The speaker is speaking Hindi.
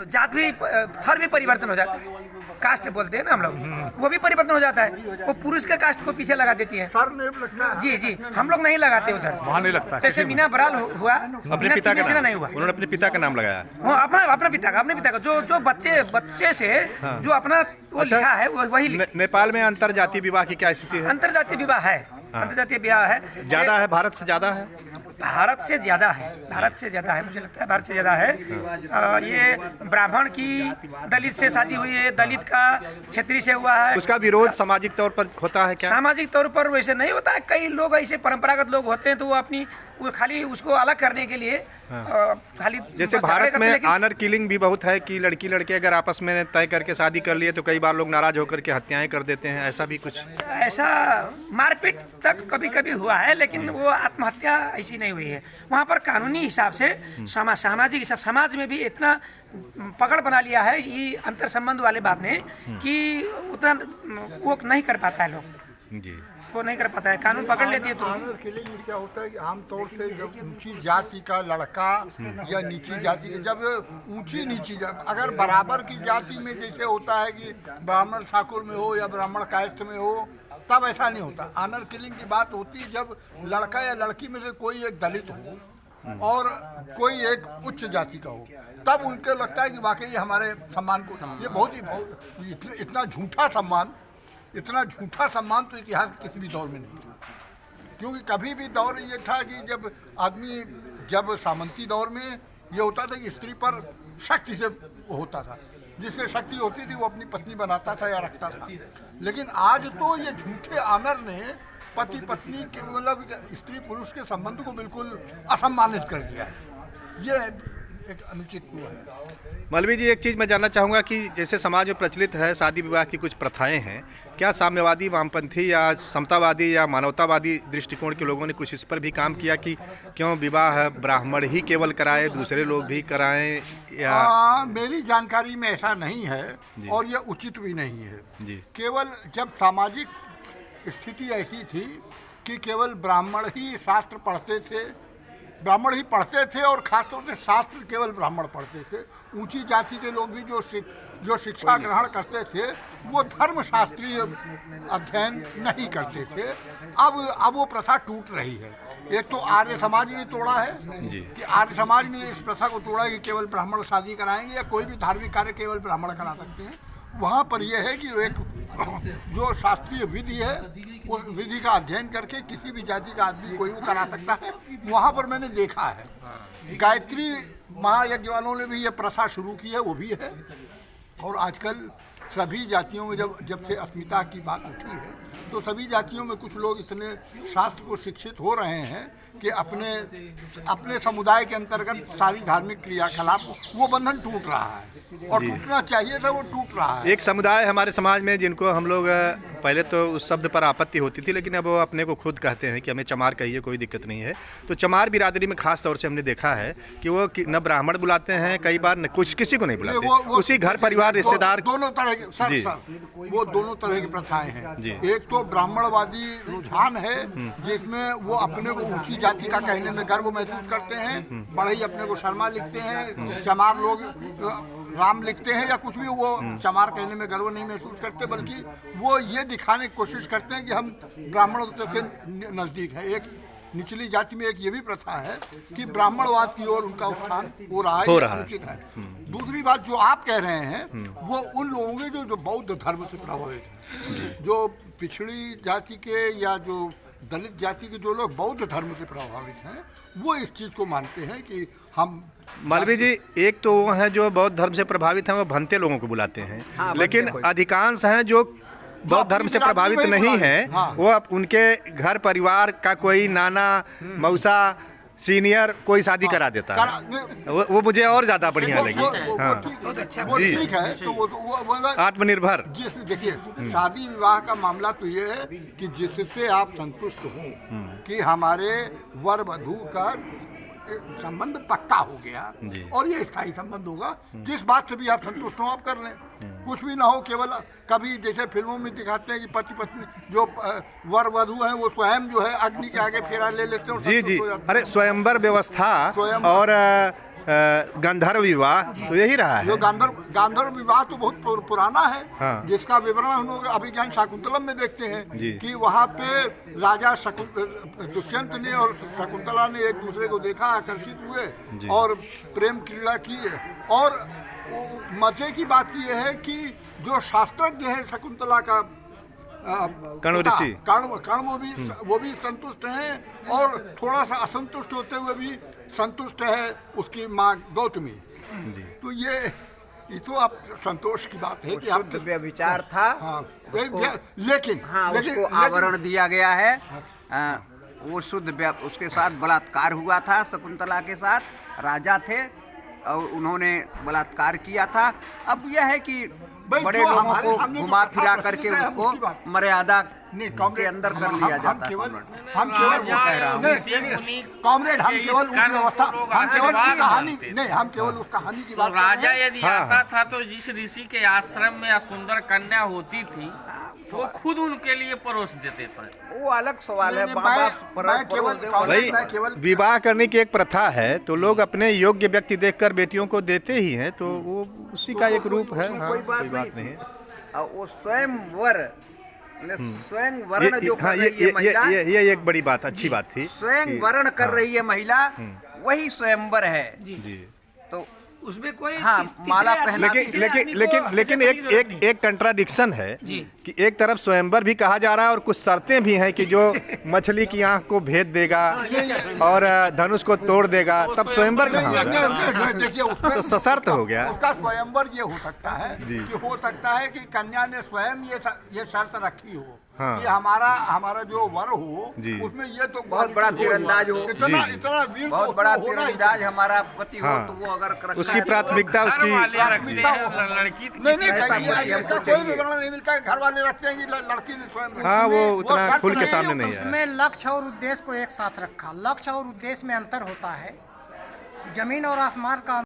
जात भी थर भी परिवर्तन हो जाता है, कास्ट बोलते हैं ना हम लोग, वो भी परिवर्तन हो जाता है। वो पुरुष के कास्ट को पीछे लगा देती है। सर नहीं लगता। जी जी, हम लोग नहीं लगाते उधर, वहाँ नहीं लगता। जैसे मीना बराल हुआ, अपने पिता का नाम, नहीं हुआ, उन्होंने अपने पिता का नाम लगाया। वो अपने पिता का जो बच्चे से जो अपना वो अच्छा, लिखा है वही नेपाल में अंतर जातीय विवाह की क्या स्थिति है? अंतरजातीय विवाह है, अंतरजातीय विवाह है, ज्यादा है, भारत से ज्यादा है। भारत से ज्यादा है, मुझे लगता है भारत से ज्यादा है। ये ब्राह्मण की दलित से शादी हुई है, दलित का क्षेत्रीय से हुआ है। उसका विरोध सामाजिक तौर पर होता है क्या? सामाजिक तौर पर वैसे नहीं होता है, कई लोग ऐसे परंपरागत लोग होते हैं तो वो खाली उसको अलग करने के लिए खाली जैसे भारत में ऑनर किलिंग भी बहुत है कि लड़की लड़के अगर आपस में तय करके शादी कर लिए तो कई बार लोग नाराज होकर के हत्याएं कर देते हैं, ऐसा भी कुछ? ऐसा मारपीट तक कभी कभी हुआ है, लेकिन वो आत्महत्या ऐसी नहीं हुई है। वहाँ पर कानूनी हिसाब से सामाजिक हिसाब, समाज में भी इतना पकड़ बना लिया है ये अंतर संबंध वाले बात ने कि उतना वो नहीं कर पाता है लोग जी, वो नहीं कर पाता है, कानून पकड़ लेती है। तो ऑनर किलिंग में क्या होता है कि आमतौर से जब ऊंची जाति का लड़का या नीची जाति के, जब ऊंची नीची अगर बराबर की जाति में जैसे होता है कि ब्राह्मण ठाकुर में हो या ब्राह्मण कायस्थ में हो, तब ऐसा नहीं होता। ऑनर किलिंग की बात होती है जब लड़का या लड़की में से कोई एक दलित हो और कोई एक उच्च जाति का हो, तब उनको लगता है कि वाकई हमारे सम्मान को, ये बहुत ही इतना झूठा सम्मान तो इतिहास के किसी भी दौर में नहीं था। क्योंकि कभी भी दौर ये था कि जब सामंती दौर में ये होता था कि स्त्री पर शक्ति से होता था, जिससे शक्ति होती थी वो अपनी पत्नी बनाता था या रखता था। लेकिन आज तो ये झूठे ऑनर ने पति पत्नी के मतलब स्त्री पुरुष के संबंध को बिल्कुल असम्मानित कर दिया है। ये एक अनुचित हुआ है। मौलवी जी, एक चीज़ मैं जानना चाहूँगा कि जैसे समाज में प्रचलित है शादी विवाह की कुछ प्रथाएं हैं, क्या साम्यवादी, वामपंथी या समतावादी या मानवतावादी दृष्टिकोण के लोगों ने कुछ इस पर भी काम किया कि क्यों विवाह ब्राह्मण ही केवल कराए, दूसरे लोग भी कराएं? या मेरी जानकारी में ऐसा नहीं है और ये उचित भी नहीं है जी। केवल जब सामाजिक स्थिति ऐसी थी कि केवल ब्राह्मण ही शास्त्र पढ़ते थे, ब्राह्मण ही पढ़ते थे और खासतौर से शास्त्र केवल ब्राह्मण पढ़ते थे। ऊंची जाति के लोग भी जो शिक्षा ग्रहण करते थे वो धर्मशास्त्रीय अध्ययन नहीं करते थे। अब वो प्रथा टूट रही है। एक तो आर्य समाज ने तोड़ा है कि आर्य समाज ने इस प्रथा को तोड़ा कि केवल ब्राह्मण शादी कराएंगे या कोई भी धार्मिक कार्य केवल ब्राह्मण करा सकते हैं। वहाँ पर यह है कि एक जो शास्त्रीय विधि है उस विधि का अध्ययन करके किसी भी जाति का आदमी कोई वो करा सकता है। वहाँ पर मैंने देखा है गायत्री महायज्ञ वालों ने भी ये प्रथा शुरू की है, वो भी है। और आजकल सभी जातियों में जब से अस्मिता की बात उठी है तो सभी जातियों में कुछ लोग इतने शास्त्र को शिक्षित हो रहे हैं कि अपने समुदाय के अंतर्गत सारी धार्मिक क्रियाकलाप वो बंधन टूट रहा है और टूटना चाहिए था, वो टूट रहा है। एक समुदाय हमारे समाज में जिनको हम लोग पहले तो उस शब्द पर आपत्ति होती थी, लेकिन अब वो अपने को खुद कहते हैं कि हमें चमार कहिए, कोई दिक्कत नहीं है। तो चमार बिरादरी में खास तौर से हमने देखा है कि वो न ब्राह्मण बुलाते हैं, कई बार न कुछ किसी को नहीं बुलाते, उसी घर परिवार रिश्तेदार दोनों तरह के सर, वो दोनों तरह की प्रथाएं हैं। एक तो ब्राह्मणवादी रुझान है जिसमें वो अपने को ऊंची जाति का कहने में गर्व महसूस करते हैं, बड़े ही अपने को शर्मा लिखते हैं। चमार लोग राम लिखते हैं या कुछ भी, वो चमार कहने में गर्व नहीं महसूस करते, बल्कि वो ये दिखाने की कोशिश करते हैं कि हम ब्राह्मणों के नज़दीक हैं। एक निचली जाति में एक ये भी प्रथा है कि ब्राह्मणवाद की ओर उनका उत्थान हो रहा है, उचित है। दूसरी बात जो आप कह रहे हैं वो उन लोगों के जो बौद्ध धर्म से प्रभावित हैं, जो पिछड़ी जाति के या जो दलित जाति के जो लोग बौद्ध धर्म से प्रभावित हैं, वो इस चीज़ को मानते हैं कि हम। मौलवी जी, एक तो वो हैं जो बौद्ध धर्म से प्रभावित हैं, वो भंते लोगों को बुलाते हैं, लेकिन अधिकांश हैं जो बौद्ध धर्म से प्रभावित नहीं है। वो अब उनके घर परिवार का कोई नाना मौसा सीनियर कोई शादी करा देता है, वो मुझे और ज़्यादा बढ़िया लगी। वो ठीक है, तो वो आत्मनिर्भर। देखिए, शादी विवाह का मामला तो ये है कि जिससे आप संतुष्ट हो कि हमारे वर वधू का संबंध पक्का हो गया और ये स्थायी संबंध होगा, जिस बात से भी आप संतुष्ट हो आप कर लें। कुछ भी ना हो, केवल कभी जैसे फिल्मों में दिखाते हैं कि पति पत्नी जो वर वधू हैं वो स्वयं जो है अग्नि के आगे फेरा ले लेते हैं। जी जी, अरे स्वयंवर व्यवस्था और गांधर्व विवाह तो यही रहा जो है। गांधर्व विवाह तो बहुत पुराना है, हाँ। जिसका विवरण हम लोग अभिज्ञान शाकुंतलम में देखते हैं जी। कि वहाँ पे राजा दुष्यंत ने और शकुंतला ने एक दूसरे को देखा, आकर्षित हुए और प्रेम क्रीड़ा की। और मजे की बात यह है कि जो शास्त्रज्ञ है शकुंतला का कण्व ऋषि, कर्ण वो भी संतुष्ट हैं और थोड़ा सा असंतुष्ट होते हुए भी संतुष्ट है उसकी माँ गौतमी। तो ये तो आप संतोष की बात है कि आप शुद्ध व्यभिचार था। हाँ, लेकिन उसको आवरण दिया गया है। वो उसके साथ बलात्कार हुआ था, शकुंतला के साथ राजा थे और उन्होंने बलात्कार किया था। अब यह है कि बड़े लोगों को घुमा फिरा करके उनको मर्यादा के अंदर कर लिया जाता है। हम केवल उस कहानी की बात। राजा यदि आता था तो जिस ऋषि के आश्रम में सुंदर कन्या होती थी वो खुद उनके लिए परोस देते थे। वो अलग सवाल है। भाई विवाह करने की एक प्रथा है तो लोग अपने योग्य व्यक्ति देखकर बेटियों को देते ही हैं, तो वो उसी का एक रूप है। हाँ, कोई बात नहीं है। वो स्वयंवर स्वयं वर्ण जो कर रही है महिला, ये एक बड़ी बात, अच्छी बात थी। स्वयं वर्ण कर रही है महिला, वही स्वयंवर है जी। तो उसमें कोई माला पहना। लेकिन एक कंट्राडिक्शन है कि एक तरफ स्वयंवर भी कहा जा रहा है और कुछ शर्तें भी हैं कि जो मछली की आंख को भेद देगा और धनुष को तोड़ देगा, तब स्वयंवर कहाँ होगा? देखिए तो सशर्त हो गया। उसका स्वयंवर ये हो सकता है कि हो सकता है कि कन्या ने स्वयं ये शर्त रखी हो कि हमारा जो वर हो उसमें ये तो बहुत बड़ा तीरंदाज हो, इतना वीर, बहुत बड़ा तीरंदाज हमारा पति हो, तो वो अगर उसकी प्राथमिकता उसकी लड़की इसका कोई विवरण नहीं मिलता है। घर वाले रखते हैं कि लड़की ने स्वयं। हाँ, वो उतना खुल के सामने नहीं है। उसमें लक्ष्य और उद्देश्य को एक साथ रखा। लक्ष्य और उद्देश्य में अंतर होता है। जमीन और आसमान का